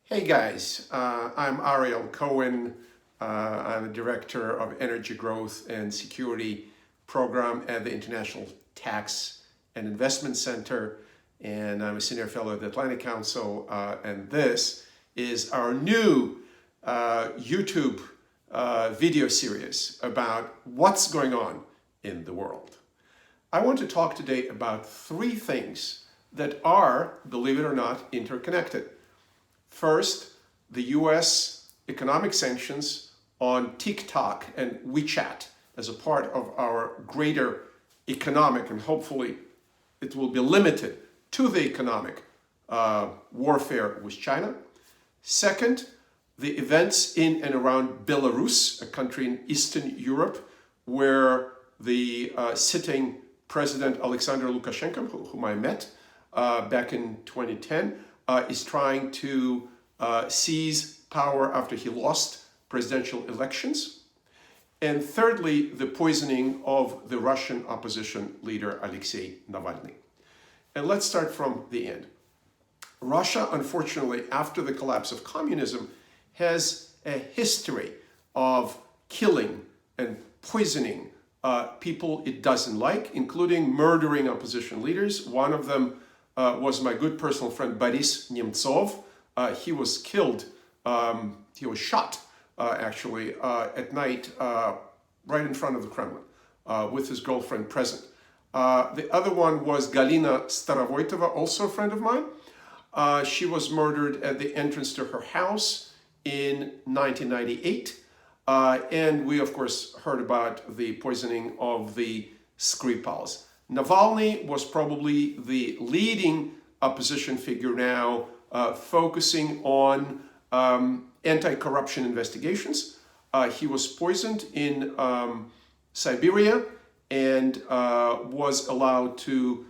Hey guys, I'm Ariel Cohen. I'm the Director of Energy Growth and Security Program at the International Tax and Investment Center, and I'm a Senior Fellow at the Atlantic Council, and this is our new YouTube video series about what's going on in the world. I want to talk today about three things that are, believe it or not, interconnected. First, the US economic sanctions on TikTok and WeChat as a part of our greater economic, and hopefully it will be limited to the economic warfare with China. Second, the events in and around Belarus, a country in Eastern Europe, where the sitting President Alexander Lukashenko, whom I met back in 2010, is trying to seize power after he lost presidential elections. And thirdly, the poisoning of the Russian opposition leader Alexei Navalny. And let's start from the end. Russia, unfortunately, after the collapse of communism, has a history of killing and poisoning people it doesn't like, including murdering opposition leaders. One of them was my good personal friend Boris Nemtsov. He was killed, he was shot actually at night right in front of the Kremlin with his girlfriend present. The other one was Galina Starovoitova, also a friend of mine. She was murdered at the entrance to her house in 1998. And we, of course, heard about the poisoning of the Skripals. Navalny was probably the leading opposition figure now, focusing on anti-corruption investigations. He was poisoned in Siberia and was allowed to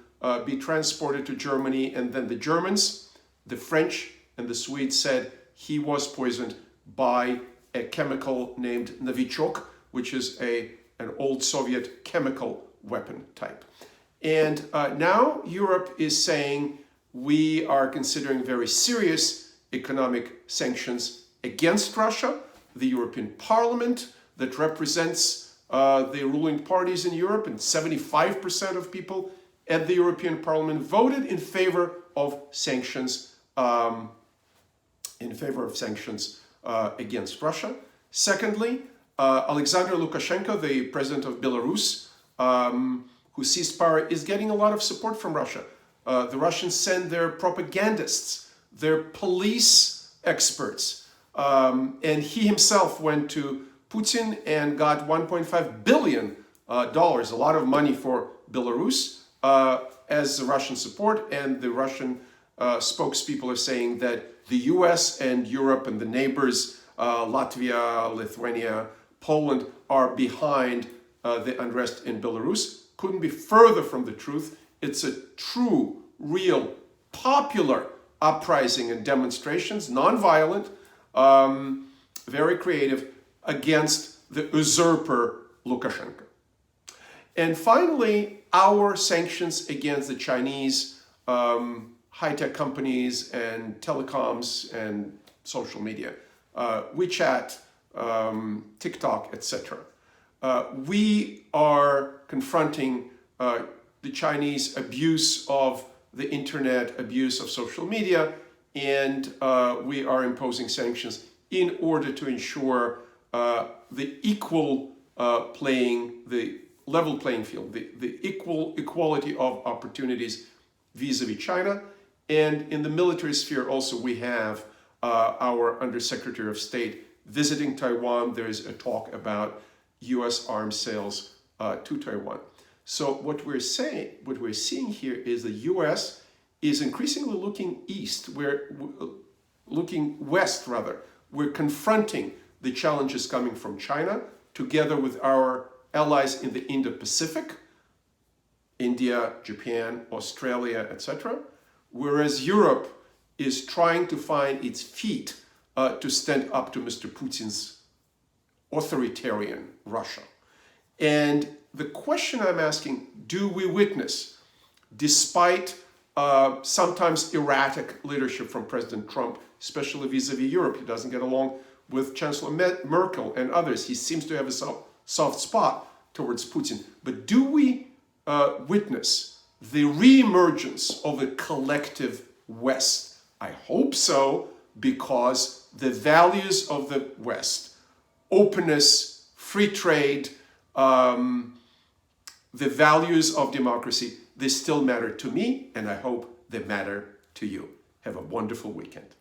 be transported to Germany. And then the Germans, the French, and the Swedes said he was poisoned by a chemical named Novichok, which is an old Soviet chemical weapon type. And now Europe is saying we are considering very serious economic sanctions against Russia. The European Parliament, that represents the ruling parties in Europe, and 75% of people at the European Parliament voted in favor of sanctions against Russia. Secondly, Alexander Lukashenko, the president of Belarus, who seized power, is getting a lot of support from Russia. The Russians send their propagandists, their police experts, and he himself went to Putin and got $1.5 billion, a lot of money for Belarus, as Russian support. And the Russian spokespeople are saying that the US and Europe and the neighbors, Latvia, Lithuania, Poland, are behind the unrest in Belarus. Couldn't be further from the truth. It's a true, real, popular uprising and demonstrations, non-violent, very creative, against the usurper Lukashenko. And finally, our sanctions against the Chinese high-tech companies and telecoms and social media, WeChat, TikTok, etc. We are confronting the Chinese abuse of the internet, abuse of social media, and we are imposing sanctions in order to ensure the level playing field, the equality of opportunities vis-a-vis China. And in the military sphere also, we have our Undersecretary of State visiting Taiwan. There's a talk about US arms sales to Taiwan. So what we're seeing here is the US is increasingly looking east. We're looking west, rather. We're confronting the challenges coming from China together with our allies in the Indo-Pacific, India, Japan, Australia, etc. Whereas Europe is trying to find its feet to stand up to Mr. Putin's authoritarian Russia. And the question I'm asking, do we witness, despite sometimes erratic leadership from President Trump, especially vis-a-vis Europe. He doesn't get along with Chancellor Merkel and others. He seems to have a soft spot towards Putin. But do we witness the re-emergence of a collective West? I hope so, because the values of the West, openness, free trade, the values of democracy, they still matter to me, and I hope they matter to you. Have a wonderful weekend.